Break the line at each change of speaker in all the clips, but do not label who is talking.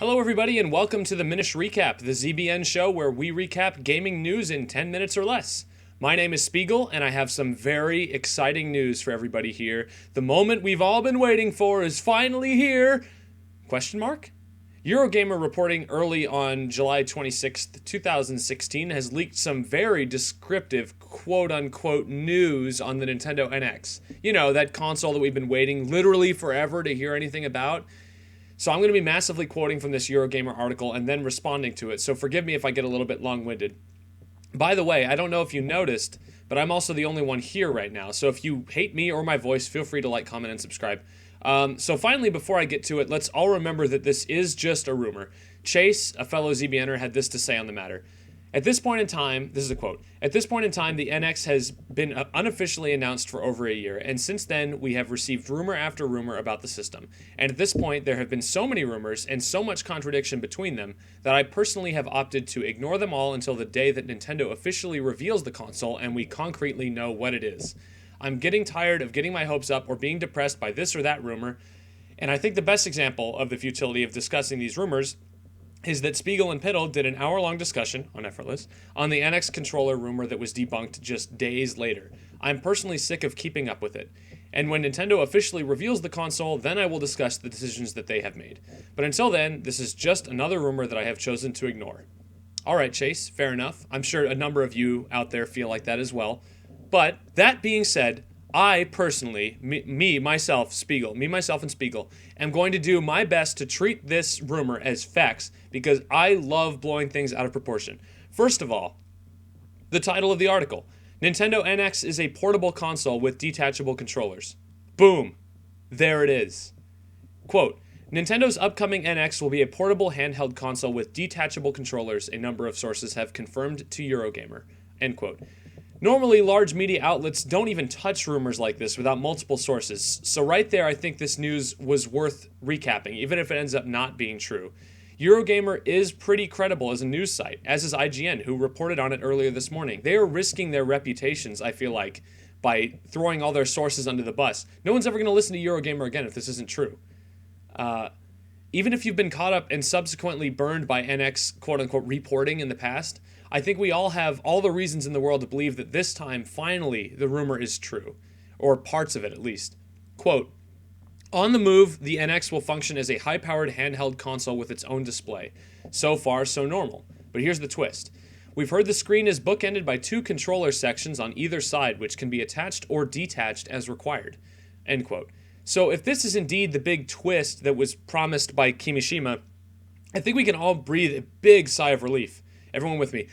Hello, everybody, and welcome to the Minish Recap, the ZBN show where we recap gaming news in 10 minutes or less. My name is Spigel, and I have some very exciting news for everybody here. The moment we've all been waiting for is finally here. Question mark? Eurogamer reporting early on July 26th, 2016 has leaked some very descriptive quote-unquote news on the Nintendo NX. You know, that console that we've been waiting literally forever to hear anything about. So I'm going to be massively quoting from this Eurogamer article and then responding to it, so forgive me if I get a little bit long-winded. By the way, I don't know if you noticed, but I'm also the only one here right now, so if you hate me or my voice, feel free to like, comment, and subscribe. So finally, before I get to it, let's all remember that this is just a rumor. Chase, a fellow ZBNer, had this to say on the matter. At this point in time, this is a quote, "At this point in time, the NX has been unofficially announced for over a year, and since then, we have received rumor after rumor about the system. And at this point, there have been so many rumors and so much contradiction between them that I personally have opted to ignore them all until the day that Nintendo officially reveals the console and we concretely know what it is. I'm getting tired of getting my hopes up or being depressed by this or that rumor, and I think the best example of the futility of discussing these rumors is that Spigel and Piddle did an hour-long discussion, on Effortless, on the NX controller rumor that was debunked just days later. I'm personally sick of keeping up with it. And when Nintendo officially reveals the console, then I will discuss the decisions that they have made. But until then, this is just another rumor that I have chosen to ignore." Alright, Chase, fair enough. I'm sure a number of you out there feel like that as well. But, that being said, I personally, myself, and Spigel, am going to do my best to treat this rumor as facts because I love blowing things out of proportion. First of all, the title of the article. Nintendo NX is a portable console with detachable controllers. Boom. There it is. Quote, "Nintendo's upcoming NX will be a portable handheld console with detachable controllers, a number of sources have confirmed to Eurogamer." End quote. Normally, large media outlets don't even touch rumors like this without multiple sources, so right there I think this news was worth recapping, even if it ends up not being true. Eurogamer is pretty credible as a news site, as is IGN, who reported on it earlier this morning. They are risking their reputations, I feel like, by throwing all their sources under the bus. No one's ever going to listen to Eurogamer again if this isn't true. Even if you've been caught up and subsequently burned by NX quote-unquote reporting in the past, I think we all have all the reasons in the world to believe that this time, finally, the rumor is true. Or parts of it, at least. Quote, "On the move, the NX will function as a high-powered handheld console with its own display. So far, so normal. But here's the twist. We've heard the screen is bookended by two controller sections on either side, which can be attached or detached as required." End quote. So if this is indeed the big twist that was promised by Kimishima, I think we can all breathe a big sigh of relief. Everyone with me.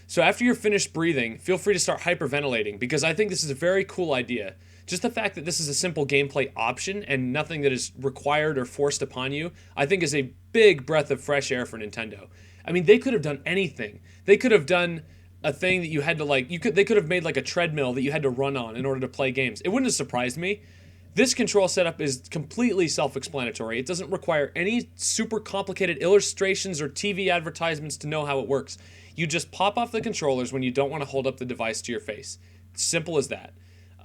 So after you're finished breathing, feel free to start hyperventilating, because I think this is a very cool idea. Just the fact that this is a simple gameplay option and nothing that is required or forced upon you, I think is a big breath of fresh air for Nintendo. I mean, they could have done anything. They could have done a thing that you had to they could have made like a treadmill that you had to run on in order to play games. It wouldn't have surprised me. This control setup is completely self-explanatory. It doesn't require any super complicated illustrations or TV advertisements to know how it works. You just pop off the controllers when you don't want to hold up the device to your face. Simple as that.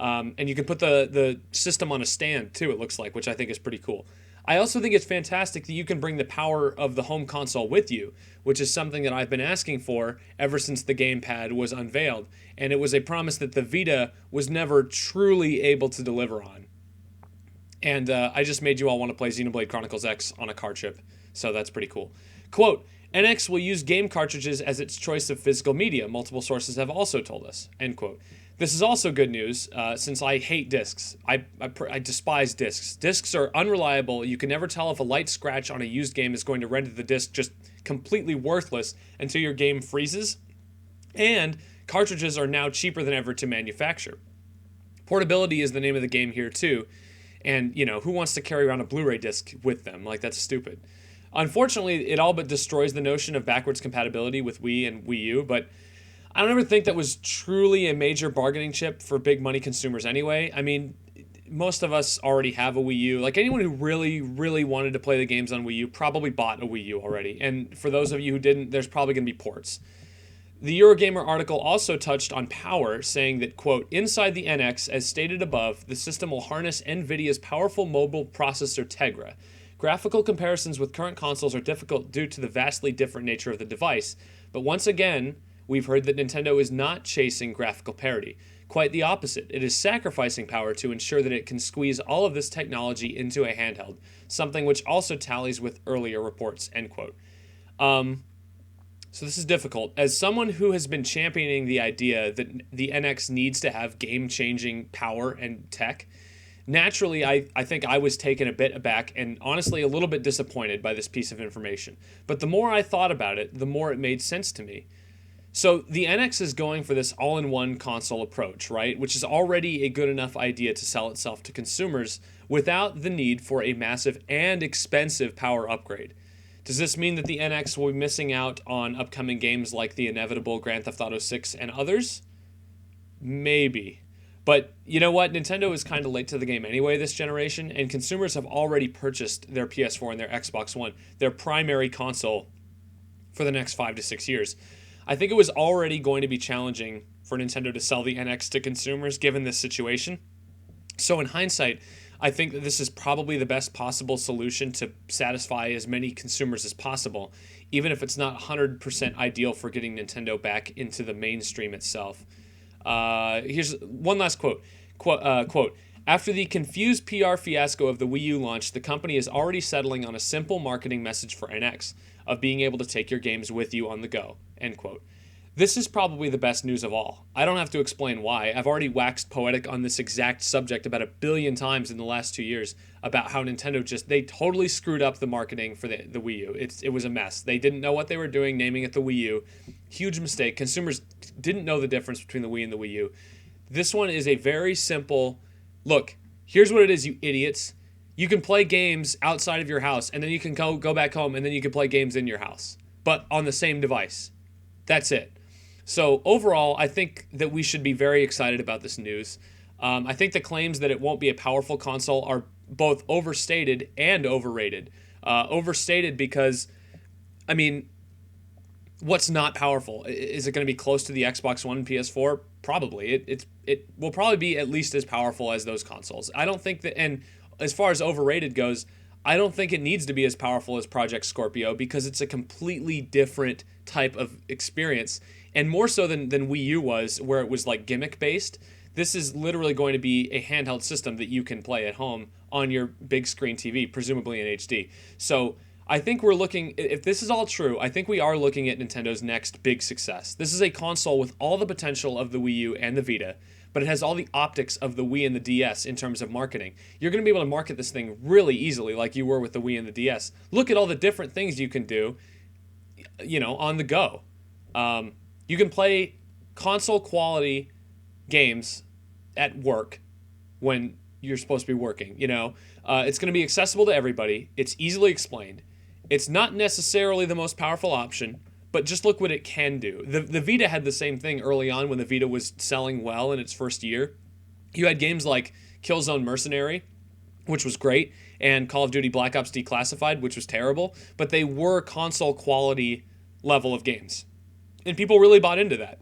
And you can put the system on a stand too, it looks like, which I think is pretty cool. I also think it's fantastic that you can bring the power of the home console with you, which is something that I've been asking for ever since the gamepad was unveiled. And it was a promise that the Vita was never truly able to deliver on. And I just made you all want to play Xenoblade Chronicles X on a card chip, so that's pretty cool. Quote, "NX will use game cartridges as its choice of physical media, multiple sources have also told us." End quote. This is also good news, since I hate discs. I despise discs. Discs are unreliable. You can never tell if a light scratch on a used game is going to render the disc just completely worthless until your game freezes. And cartridges are now cheaper than ever to manufacture. Portability is the name of the game here too. And, you know, who wants to carry around a Blu-ray disc with them? Like, that's stupid. Unfortunately, it all but destroys the notion of backwards compatibility with Wii and Wii U, but I don't ever think that was truly a major bargaining chip for big money consumers anyway. I mean, most of us already have a Wii U. Like, anyone who really, really wanted to play the games on Wii U probably bought a Wii U already. And for those of you who didn't, there's probably going to be ports. The Eurogamer article also touched on power, saying that, quote, "Inside the NX, as stated above, the system will harness NVIDIA's powerful mobile processor Tegra. Graphical comparisons with current consoles are difficult due to the vastly different nature of the device, but once again, we've heard that Nintendo is not chasing graphical parity. Quite the opposite. It is sacrificing power to ensure that it can squeeze all of this technology into a handheld, something which also tallies with earlier reports, end quote. So this is difficult. As someone who has been championing the idea that the NX needs to have game-changing power and tech, naturally, I think I was taken a bit aback and honestly a little bit disappointed by this piece of information. But the more I thought about it, the more it made sense to me. So the NX is going for this all-in-one console approach, right? Which is already a good enough idea to sell itself to consumers without the need for a massive and expensive power upgrade. Does this mean that the NX will be missing out on upcoming games like the inevitable Grand Theft Auto 6 and others? Maybe. But you know what? Nintendo is kind of late to the game anyway this generation, and consumers have already purchased their PS4 and their Xbox One, their primary console, for the next 5 to 6 years. I think it was already going to be challenging for Nintendo to sell the NX to consumers given this situation. So in hindsight, I think that this is probably the best possible solution to satisfy as many consumers as possible, even if it's not 100% ideal for getting Nintendo back into the mainstream itself. Here's one last quote. Quote, after the confused PR fiasco of the Wii U launch, the company is already settling on a simple marketing message for NX of being able to take your games with you on the go, end quote. This is probably the best news of all. I don't have to explain why. I've already waxed poetic on this exact subject about 1 billion times in the last 2 years about how Nintendo they totally screwed up the marketing for the Wii U. It was a mess. They didn't know what they were doing naming it the Wii U. Huge mistake. Consumers didn't know the difference between the Wii and the Wii U. This one is a very simple, look, here's what it is, you idiots. You can play games outside of your house, and then you can go back home, and then you can play games in your house, but on the same device. That's it. So overall, I think that we should be very excited about this news. I think the claims that it won't be a powerful console are both overstated and overrated. Overstated because, I mean, what's not powerful? Is it going to be close to the Xbox One and PS4? Probably. It will probably be at least as powerful as those consoles. I don't think that, and as far as overrated goes, I don't think it needs to be as powerful as Project Scorpio because it's a completely different type of experience. And more so than Wii U was, where it was like gimmick based, this is literally going to be a handheld system that you can play at home on your big screen TV, presumably in HD. So I think we're looking, if this is all true, I think we are looking at Nintendo's next big success. This is a console with all the potential of the Wii U and the Vita, but it has all the optics of the Wii and the DS in terms of marketing. You're going to be able to market this thing really easily like you were with the Wii and the DS. Look at all the different things you can do, on the go. You can play console quality games at work when you're supposed to be working, It's going to be accessible to everybody. It's easily explained. It's not necessarily the most powerful option, but just look what it can do. The Vita had the same thing early on when the Vita was selling well in its first year. You had games like Killzone Mercenary, which was great, and Call of Duty Black Ops Declassified, which was terrible, but they were console quality level of games. And people really bought into that.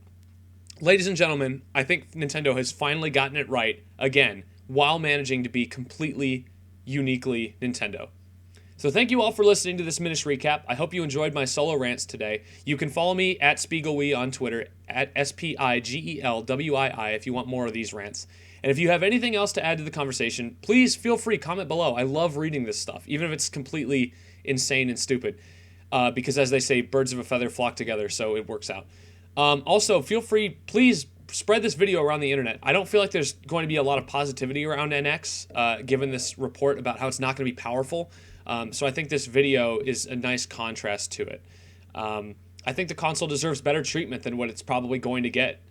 Ladies and gentlemen, I think Nintendo has finally gotten it right, again, while managing to be completely, uniquely Nintendo. So thank you all for listening to this Minish recap. I hope you enjoyed my solo rants today. You can follow me at SpigelWii on Twitter, at SPIGELWII if you want more of these rants. And if you have anything else to add to the conversation, please feel free, comment below. I love reading this stuff, even if it's completely insane and stupid. Because as they say, birds of a feather flock together, so it works out. Also, feel free, please spread this video around the internet. I don't feel like there's going to be a lot of positivity around NX, given this report about how it's not going to be powerful. So I think this video is a nice contrast to it. I think the console deserves better treatment than what it's probably going to get,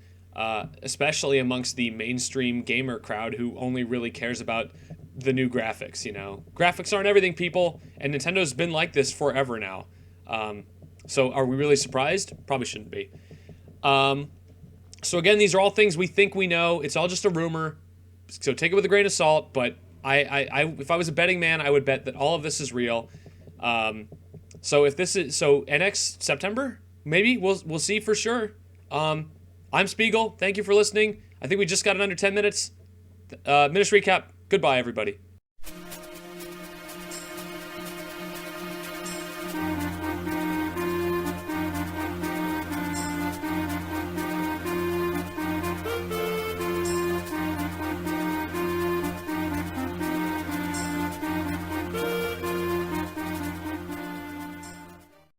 especially amongst the mainstream gamer crowd who only really cares about the new graphics, Graphics aren't everything, people, and Nintendo's been like this forever now. So are we really surprised? Probably shouldn't be. So again, these are all things we think we know. It's all just a rumor, so take it with a grain of salt, but I if I was a betting man, I would bet that all of this is real. So if this is NX September, maybe we'll see for sure. I'm Spiegel. Thank you for listening. I think we just got it under 10 minutes. Minish recap. Goodbye, everybody.